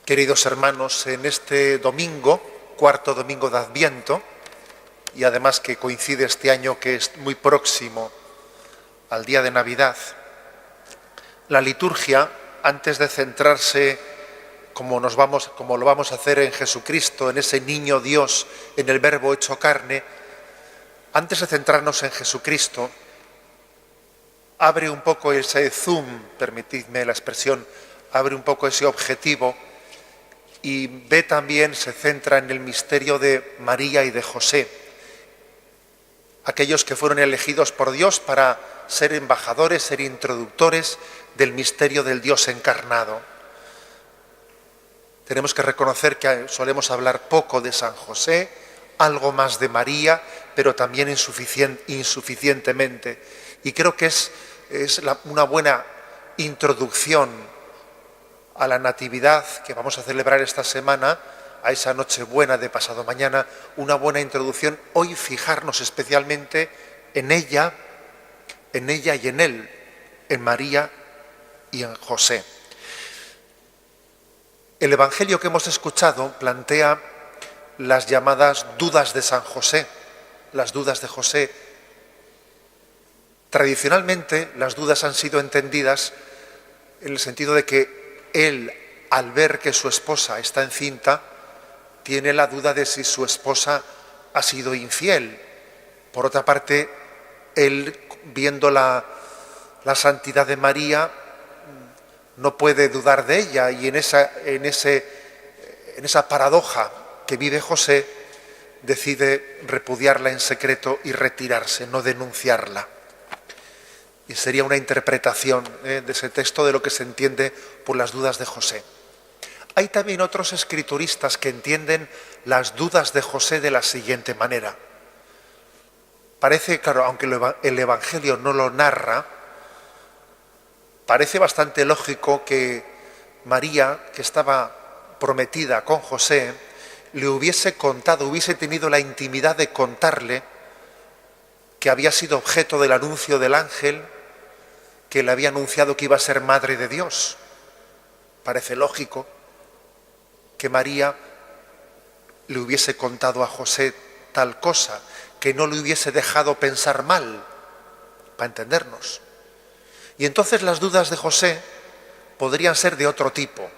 Queridos hermanos, en este domingo, cuarto domingo de Adviento, y además que coincide este año que es muy próximo al día de Navidad, la liturgia, antes de centrarse como lo vamos a hacer en Jesucristo, en ese niño Dios, en el Verbo hecho carne, antes de centrarnos en Jesucristo, abre un poco ese zoom, permitidme la expresión, abre un poco ese objetivo y ve también, se centra en el misterio de María y de José, aquellos que fueron elegidos por Dios para ser embajadores, ser introductores del misterio del Dios encarnado. Tenemos que reconocer que solemos hablar poco de San José, algo más de María, pero también insuficientemente. Y creo que es una buena introducción a la Natividad que vamos a celebrar esta semana, a esa Nochebuena de pasado mañana, una buena introducción, hoy fijarnos especialmente en ella y en él, en María y en José. El Evangelio que hemos escuchado plantea las llamadas dudas de San José, las dudas de José. Tradicionalmente las dudas han sido entendidas en el sentido de que él, al ver que su esposa está encinta, tiene la duda de si su esposa ha sido infiel. Por otra parte, él, viendo la santidad de María, no puede dudar de ella, y en esa paradoja que vive José, decide repudiarla en secreto y retirarse, no denunciarla. Y sería una interpretación de ese texto de lo que se entiende por las dudas de José. Hay también otros escrituristas que entienden las dudas de José de la siguiente manera. Parece, claro, aunque el Evangelio no lo narra, parece bastante lógico que María, que estaba prometida con José, le hubiese contado, hubiese tenido la intimidad de contarle que había sido objeto del anuncio del ángel, que le había anunciado que iba a ser madre de Dios. Parece lógico que María le hubiese contado a José tal cosa, que no le hubiese dejado pensar mal, para entendernos. Y entonces las dudas de José podrían ser de otro tipo.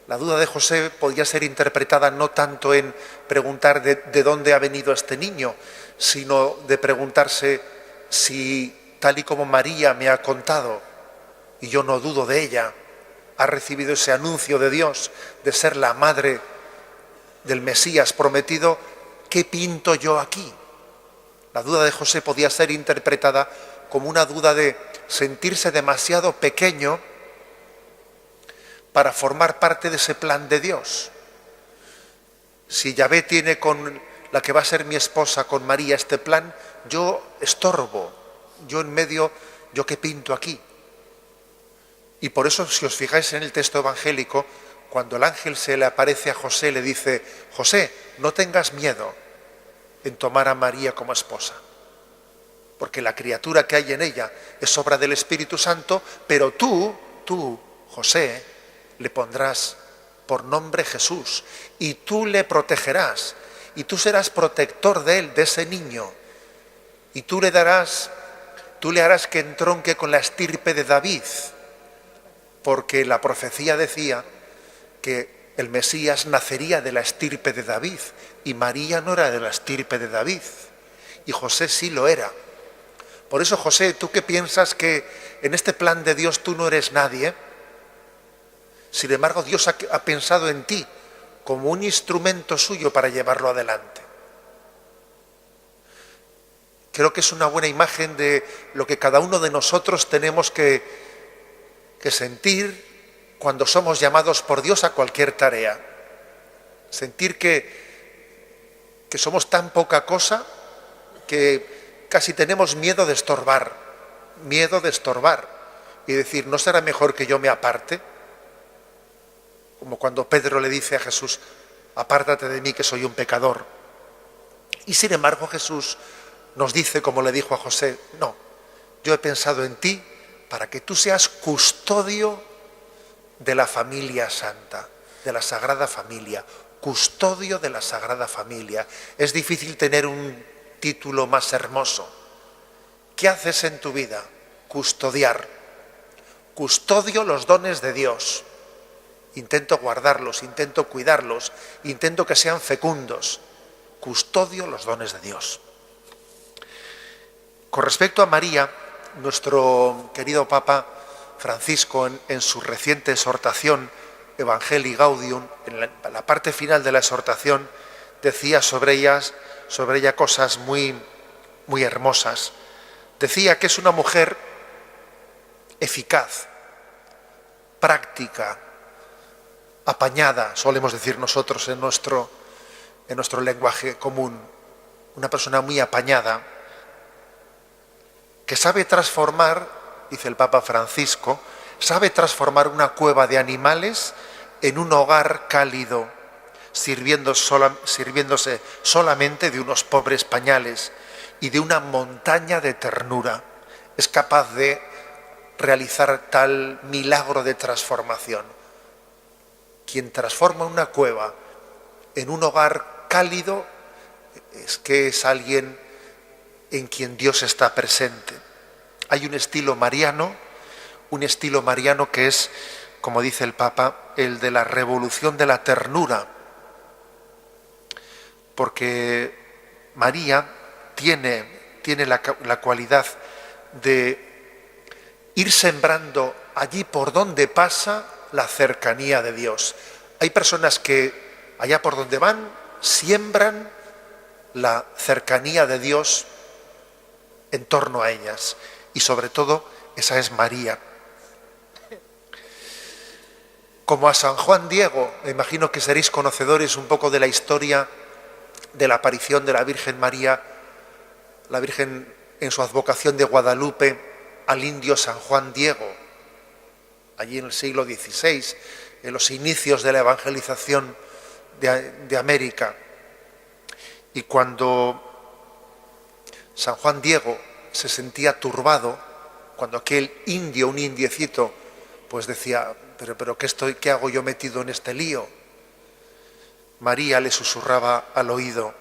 La duda de José podría ser interpretada no tanto en preguntar de dónde ha venido este niño, sino de preguntarse si, tal y como María me ha contado, y yo no dudo de ella, ha recibido ese anuncio de Dios de ser la madre del Mesías prometido, ¿qué pinto yo aquí? La duda de José podía ser interpretada como una duda de sentirse demasiado pequeño para formar parte de ese plan de Dios. Si Yahvé tiene con la que va a ser mi esposa, con María, este plan, yo estorbo, yo en medio, ¿yo qué pinto aquí? Y por eso, si os fijáis en el texto evangélico, cuando el ángel se le aparece a José, le dice: José, no tengas miedo en tomar a María como esposa, porque la criatura que hay en ella es obra del Espíritu Santo, pero tú, José, le pondrás por nombre Jesús, y tú le protegerás, y tú serás protector de él, de ese niño, y tú le harás que entronque con la estirpe de David, porque la profecía decía que el Mesías nacería de la estirpe de David, y María no era de la estirpe de David, y José sí lo era. Por eso, José, ¿tú qué piensas que en este plan de Dios tú no eres nadie? Sin embargo, Dios ha pensado en ti como un instrumento suyo para llevarlo adelante. Creo que es una buena imagen de lo que cada uno de nosotros tenemos que sentir cuando somos llamados por Dios a cualquier tarea. Sentir que somos tan poca cosa que casi tenemos miedo de estorbar y decir: ¿no será mejor que yo me aparte? Como cuando Pedro le dice a Jesús: apártate de mí que soy un pecador. Y sin embargo Jesús nos dice, como le dijo a José: no, yo he pensado en ti para que tú seas custodio de la familia santa. de la Sagrada Familia, custodio de la Sagrada Familia. Es difícil tener un título más hermoso. ¿Qué haces en tu vida? Custodiar. Custodio los dones de Dios. Intento guardarlos, intento cuidarlos, intento que sean fecundos. Custodio los dones de Dios. Con respecto a María, nuestro querido Papa Francisco, en su reciente exhortación Evangelii Gaudium, en la parte final de la exhortación, decía sobre ella cosas muy, muy hermosas. Decía que es una mujer eficaz, práctica, apañada, solemos decir nosotros en nuestro lenguaje común, una persona muy apañada, que sabe transformar, dice el Papa Francisco, sabe transformar una cueva de animales en un hogar cálido, sirviéndose solamente de unos pobres pañales y de una montaña de ternura. Es capaz de realizar tal milagro de transformación. Quien transforma una cueva en un hogar cálido es que es alguien en quien Dios está presente. Hay un estilo mariano que es, como dice el Papa, el de la revolución de la ternura, porque María tiene la cualidad de ir sembrando allí por donde pasa la cercanía de Dios. Hay personas que allá por donde van siembran la cercanía de Dios en torno a ellas, y sobre todo esa es María. Como a San Juan Diego, me imagino que seréis conocedores un poco de la historia de la aparición de la Virgen María, la Virgen en su advocación de Guadalupe al indio San Juan Diego, allí en el siglo XVI, en los inicios de la evangelización de América. Y cuando San Juan Diego se sentía turbado, cuando aquel indio, un indiecito, pues decía, pero ¿qué hago yo metido en este lío? María le susurraba al oído,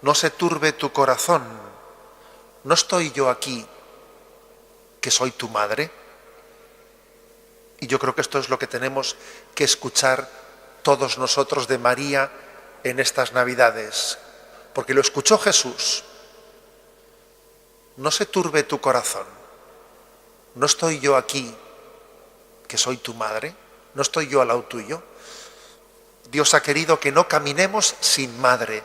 no se turbe tu corazón, ¿no estoy yo aquí, que soy tu madre? Y yo creo que esto es lo que tenemos que escuchar todos nosotros de María en estas Navidades, porque lo escuchó Jesús. No se turbe tu corazón, ¿no estoy yo aquí, que soy tu madre? ¿No estoy yo al lado tuyo? Dios ha querido que no caminemos sin madre,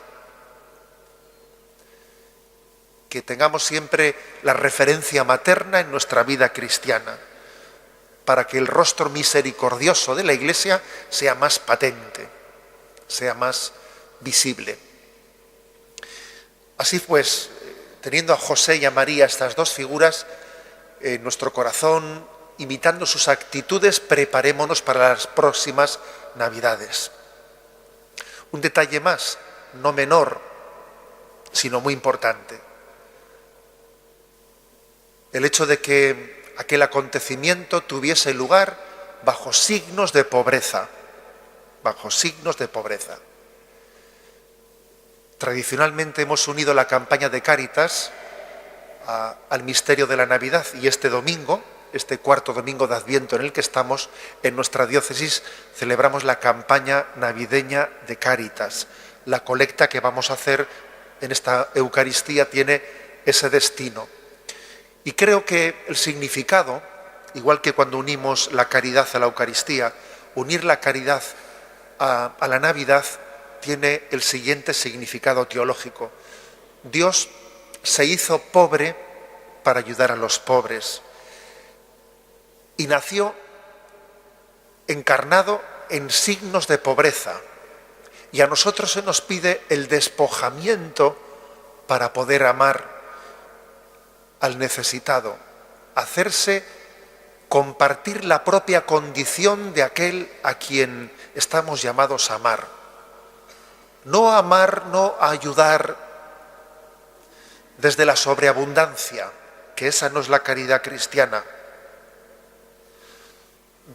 que tengamos siempre la referencia materna en nuestra vida cristiana, para que el rostro misericordioso de la Iglesia sea más patente, sea más visible. Así pues, teniendo a José y a María, estas dos figuras, en nuestro corazón, imitando sus actitudes, preparémonos para las próximas Navidades. Un detalle más, no menor, sino muy importante. El hecho de que aquel acontecimiento tuviese lugar bajo signos de pobreza, Tradicionalmente hemos unido la campaña de Cáritas al misterio de la Navidad, y este domingo, este cuarto domingo de Adviento en el que estamos, en nuestra diócesis celebramos la campaña navideña de Cáritas. La colecta que vamos a hacer en esta Eucaristía tiene ese destino. Y creo que el significado, igual que cuando unimos la caridad a la Eucaristía, unir la caridad a la Navidad tiene el siguiente significado teológico. Dios se hizo pobre para ayudar a los pobres y nació encarnado en signos de pobreza, y a nosotros se nos pide el despojamiento para poder amar al necesitado, compartir la propia condición de aquel a quien estamos llamados a amar. No amar, no ayudar desde la sobreabundancia, que esa no es la caridad cristiana.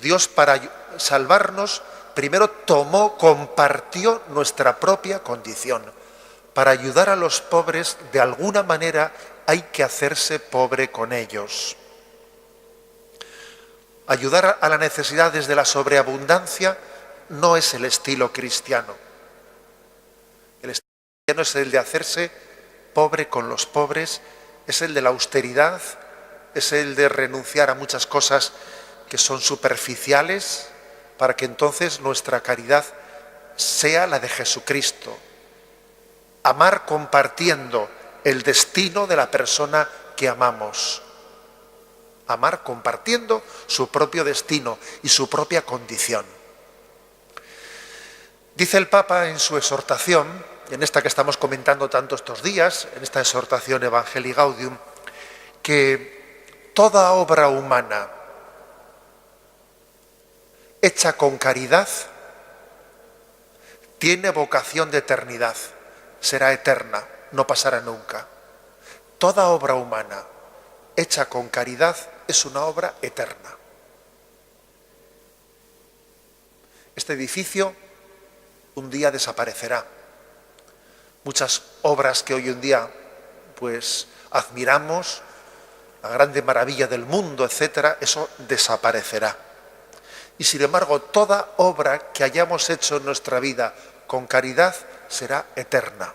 Dios, para salvarnos, primero tomó, compartió nuestra propia condición. Para ayudar a los pobres, de alguna manera hay que hacerse pobre con ellos. Ayudar a la necesidad desde la sobreabundancia no es el estilo cristiano. El estilo cristiano es el de hacerse pobre con los pobres, es el de la austeridad, es el de renunciar a muchas cosas que son superficiales, para que entonces nuestra caridad sea la de Jesucristo. Amar compartiendo el destino de la persona que amamos. Amar compartiendo su propio destino y su propia condición. Dice el Papa en su exhortación, en esta que estamos comentando tanto estos días, en esta exhortación Evangelii Gaudium, que toda obra humana hecha con caridad tiene vocación de eternidad, será eterna, no pasará nunca. Toda obra humana hecha con caridad es una obra eterna. Este edificio un día desaparecerá. Muchas obras que hoy en día pues admiramos, la grande maravilla del mundo, etcétera, eso desaparecerá. Y sin embargo, toda obra que hayamos hecho en nuestra vida con caridad será eterna.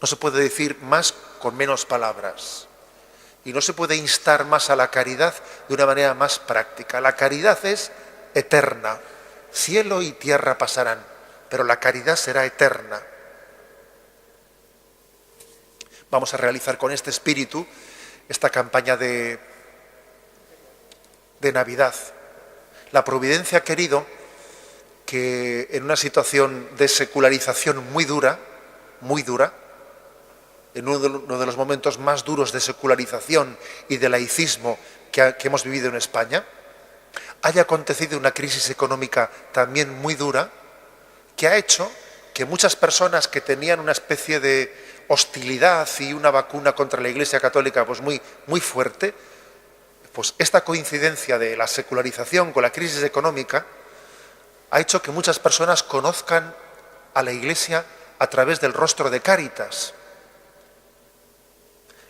No se puede decir más con menos palabras. Y no se puede instar más a la caridad de una manera más práctica. La caridad es eterna. Cielo y tierra pasarán, pero la caridad será eterna. Vamos a realizar con este espíritu esta campaña de Navidad. La providencia ha querido que en una situación de secularización muy dura, en uno de los momentos más duros de secularización y de laicismo que hemos vivido en España, haya acontecido una crisis económica también muy dura, que ha hecho que muchas personas que tenían una especie de hostilidad y una vacuna contra la Iglesia Católica pues muy fuerte, pues esta coincidencia de la secularización con la crisis económica ha hecho que muchas personas conozcan a la Iglesia a través del rostro de Cáritas.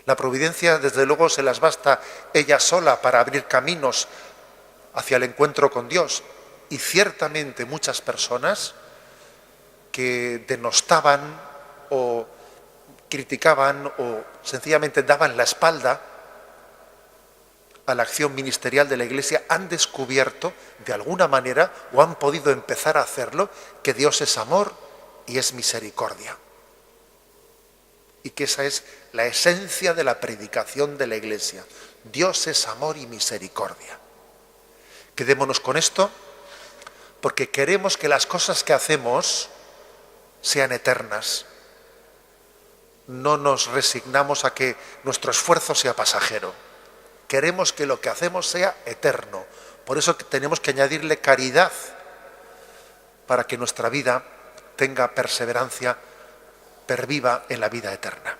La providencia, desde luego, se las basta ella sola para abrir caminos hacia el encuentro con Dios. Y ciertamente muchas personas que denostaban o criticaban o sencillamente daban la espalda a la acción ministerial de la Iglesia han descubierto de alguna manera o han podido empezar a hacerlo que Dios es amor y es misericordia. Y que esa es la esencia de la predicación de la Iglesia. Dios es amor y misericordia. Quedémonos con esto porque queremos que las cosas que hacemos sean eternas. No nos resignamos a que nuestro esfuerzo sea pasajero. Queremos que lo que hacemos sea eterno. Por eso tenemos que añadirle caridad para que nuestra vida tenga perseverancia, perviva en la vida eterna.